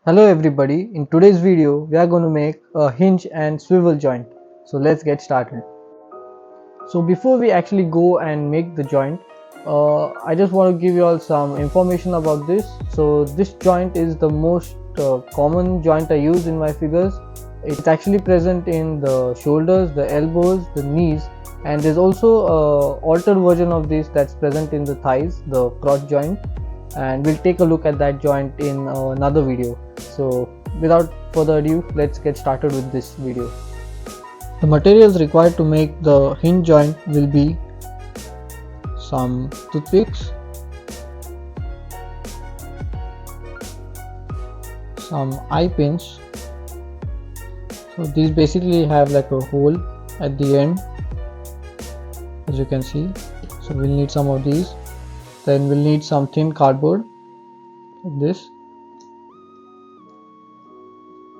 Hello everybody, in today's video we are going to make a hinge and swivel joint. So let's get started. So before we actually go and make the joint, I just want to give you all some information about this. So this joint is the most common joint I use in my figures. It's actually present in the shoulders, the elbows, the knees, and there's also an altered version of this that's present in the thighs, the crotch joint, and we'll take a look at that joint in another video. So without further ado, let's get started with this video. The materials required to make the hinge joint will be some toothpicks, some eye pins. So these basically have like a hole at the end, as you can see. So we'll need some of these. Then we'll need some thin cardboard like this.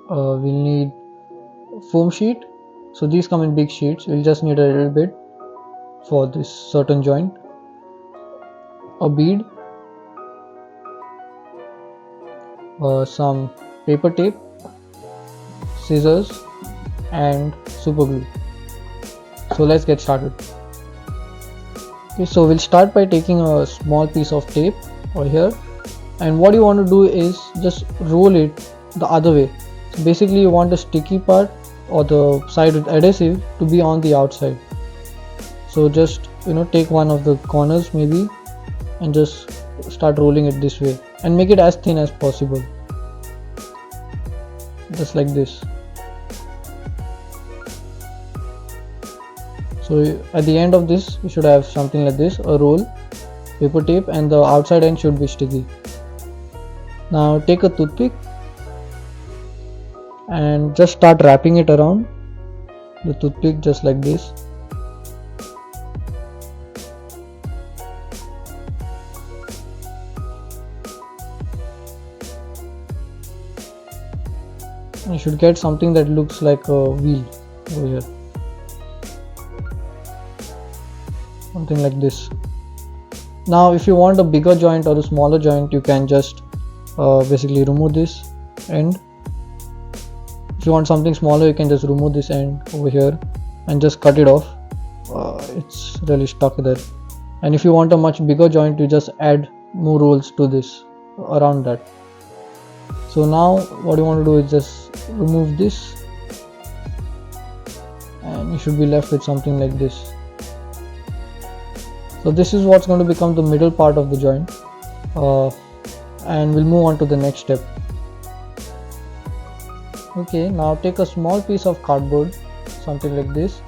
We'll need foam sheet. So these come in big sheets. We'll just need a little bit for this certain joint. A bead, some paper tape, scissors, and super glue. So let's get started. Okay, so we'll start by taking a small piece of tape over here, and what you want to do is just roll it the other way. So basically you want the sticky part or the side with adhesive to be on the outside. So just take one of the corners maybe and just start rolling it this way and make it as thin as possible, just like this. So at the end of this you should have something like this, a roll, paper tape, and the outside end should be sticky. Now take a toothpick and just start wrapping it around the toothpick just like this. You should get something that looks like a wheel over here, something like this. Now if you want a bigger joint or a smaller joint, you can just basically remove this end. If you want something smaller, you can just remove this end over here and just cut it off. It's really stuck there. And if you want a much bigger joint, you just add more rolls to this around that. So now what you want to do is just remove this, and you should be left with something like this. So this is what's going to become the middle part of the joint, and we'll move on to the next step. Okay, now take a small piece of cardboard, something like this,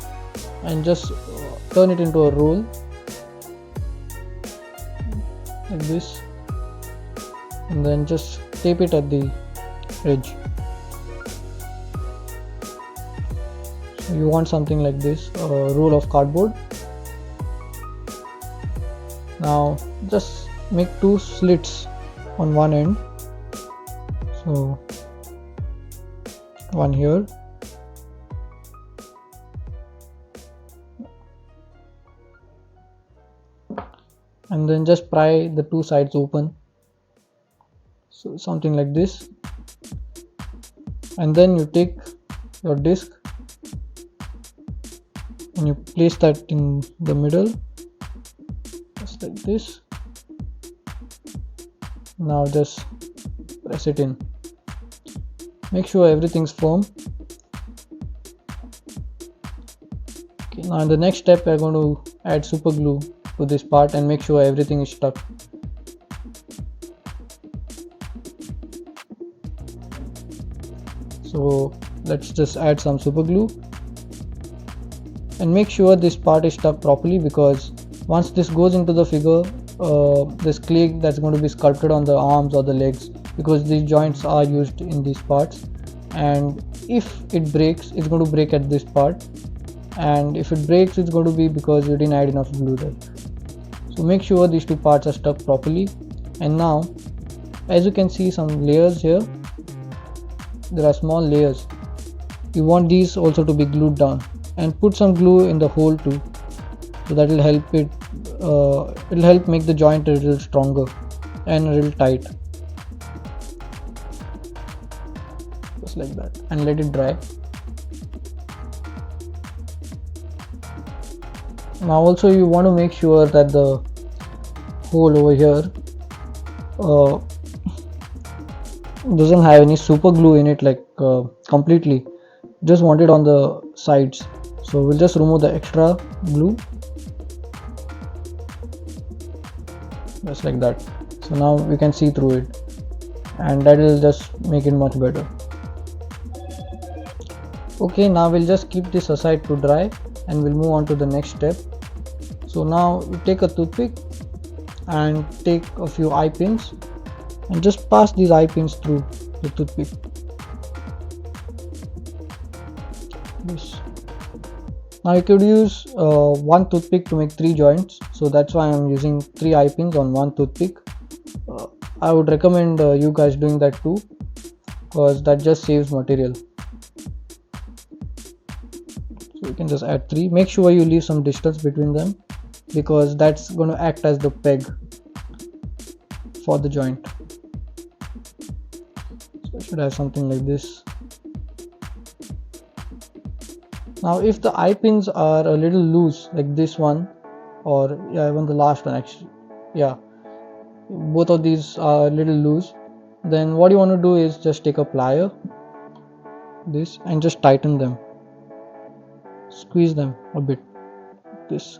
and just turn it into a roll like this, and then just tape it at the edge. So you want something like this, a roll of cardboard. Now just make two slits on one end. So one here, and then just pry the two sides open, so something like this. And then you take your disc and you place that in the middle just like this. Now just press it in. Make sure everything's firm. Okay, now in the next step we are going to add super glue to this part and make sure everything is stuck. So let's just add some super glue and make sure this part is stuck properly, because once this goes into the figure, this clay that's going to be sculpted on the arms or the legs, because these joints are used in these parts, and if it breaks, it's going to break at this part, and if it breaks, it's going to be because you didn't add enough glue there. So make sure these two parts are stuck properly. And now as you can see, some layers here, there are small layers. You want these also to be glued down, and put some glue in the hole too, so that will help it it'll help make the joint a little stronger and a little tight. just like that, and let it dry. Now also you want to make sure that the hole over here doesn't have any super glue in it, like completely. Just want it on the sides, so we'll just remove the extra glue, just like that. So now we can see through it, and that will just make it much better. Okay, now we'll just keep this aside to dry, and we'll move on to the next step. So now you take a toothpick and take a few eye pins and just pass these eye pins through the toothpick. Yes. Now you could use one toothpick to make 3 joints, so that's why I'm using 3 eye pins on one toothpick. I would recommend you guys doing that too, because that just saves material. So you can just add 3. Make sure you leave some distance between them, because that's going to act as the peg for the joint. So I should have something like this. Now if the eye pins are a little loose, like this one, or yeah, even the last one actually, yeah, both of these are a little loose, then what you want to do is just take a plier, this, and just tighten them, squeeze them a bit, this.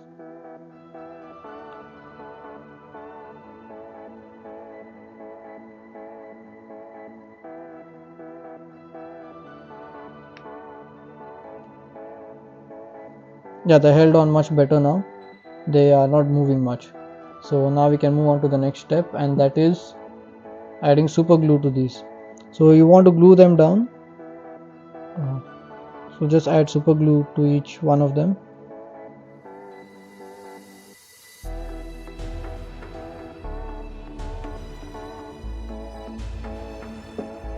Yeah, they held on much better now. They are not moving much. So now we can move on to the next step, and that is adding super glue to these. So you want to glue them down. So just add super glue to each one of them.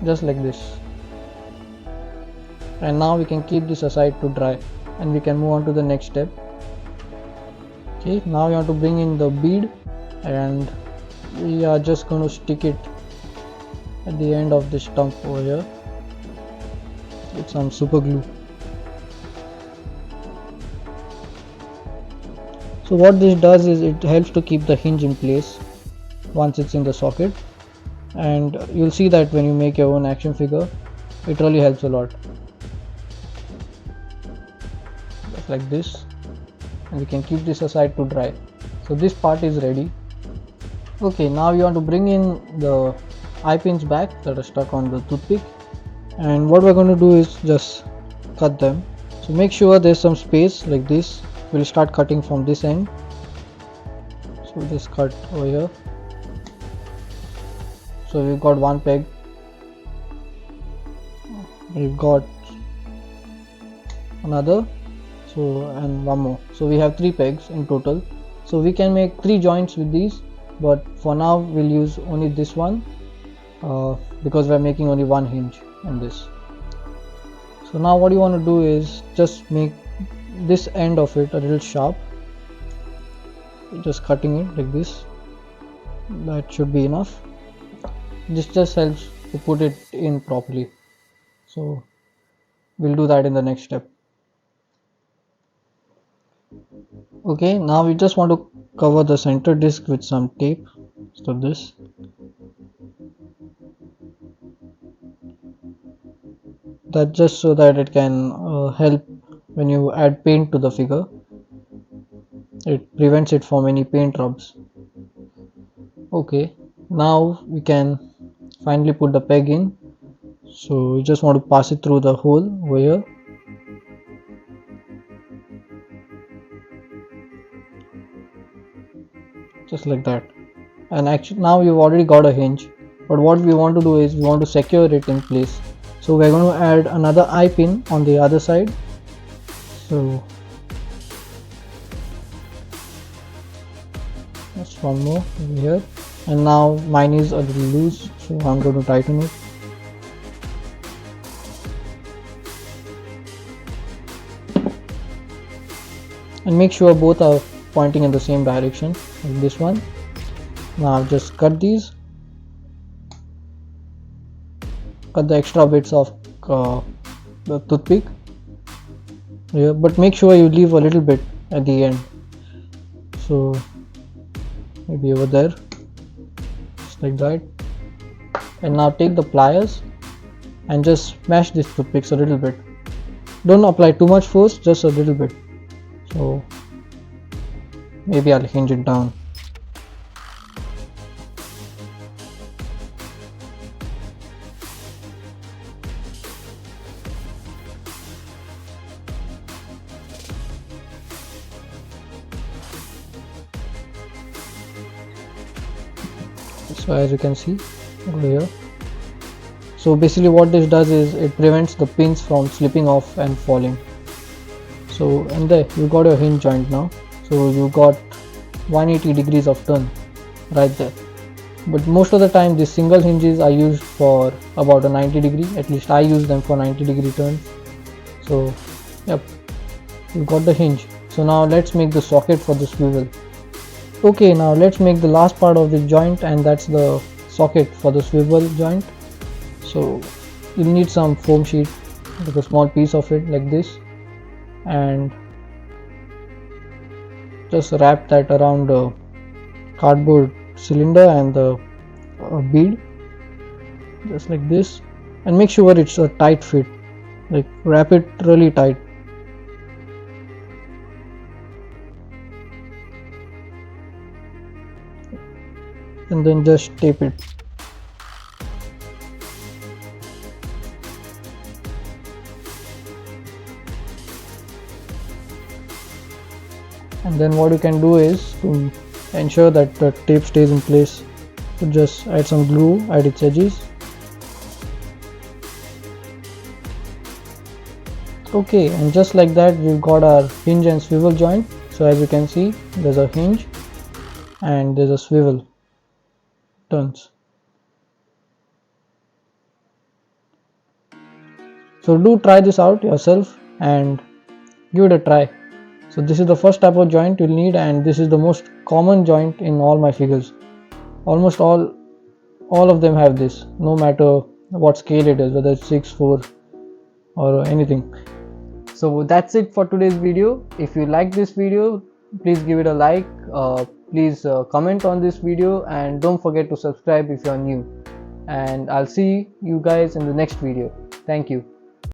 Just like this. And now we can keep this aside to dry, and we can move on to the next step. Okay, now we want to bring in the bead, and we are just going to stick it at the end of this stump over here with some super glue. So what this does is it helps to keep the hinge in place once it's in the socket, and you'll see that when you make your own action figure, it really helps a lot. Just like this, and we can keep this aside to dry. So this part is ready. Okay, now you want to bring in the eye pins back that are stuck on the toothpick, and what we're going to do is just cut them. So make sure there's some space like this. We'll start cutting from this end, so just cut over here. So we've got one peg, we've got another, so and one more, so we have 3 pegs in total. So we can make 3 joints with these, but for now we'll use only this one because we're making only one hinge in this. So now what you want to do is just make this end of it a little sharp, just cutting it like this. That should be enough. This just helps to put it in properly, so we'll do that in the next step. Okay, now we just want to cover the center disc with some tape, so this. That just so that it can help when you add paint to the figure. It prevents it from any paint rubs. Okay, now we can finally put the peg in. So you just want to pass it through the hole over here. Just like that. And actually now you've already got a hinge, but what we want to do is we want to secure it in place. So we're going to add another eye pin on the other side. So just one more over here, and now mine is a little loose, so I'm going to tighten it. And make sure both are pointing in the same direction, like this one. Now I've just cut these, cut the extra bits off the toothpick here, but make sure you leave a little bit at the end, so maybe over there, just like that. And now take the pliers and just smash these toothpicks a little bit. Don't apply too much force, just a little bit. So maybe I'll hinge it down. So as you can see over here, so basically what this does is it prevents the pins from slipping off and falling. So and there you got your hinge joint now. So you got 180 degrees of turn right there. But most of the time these single hinges are used for about a 90 degree, at least I use them for 90 degree turns. So yep, you got the hinge. So now let's make the socket for the swivel. Okay, now let's make the last part of the joint, and that's the socket for the swivel joint. So you'll need some foam sheet, like a small piece of it like this, and just wrap that around the cardboard cylinder and the bead, just like this, and make sure it's a tight fit, like wrap it really tight. And then just tape it. And then what you can do is to ensure that the tape stays in place, so just add some glue at its edges. Okay, and just like that we've got our hinge and swivel joint. So as you can see, there's a hinge and there's a swivel turns. So do try this out yourself and give it a try. So this is the first type of joint you'll need, and this is the most common joint in all my figures. Almost all of them have this, no matter what scale it is, whether it's 6, 4 or anything. So that's it for today's video. If you like this video, please give it a like, please comment on this video, and don't forget to subscribe if you are new. And I'll see you guys in the next video. Thank you.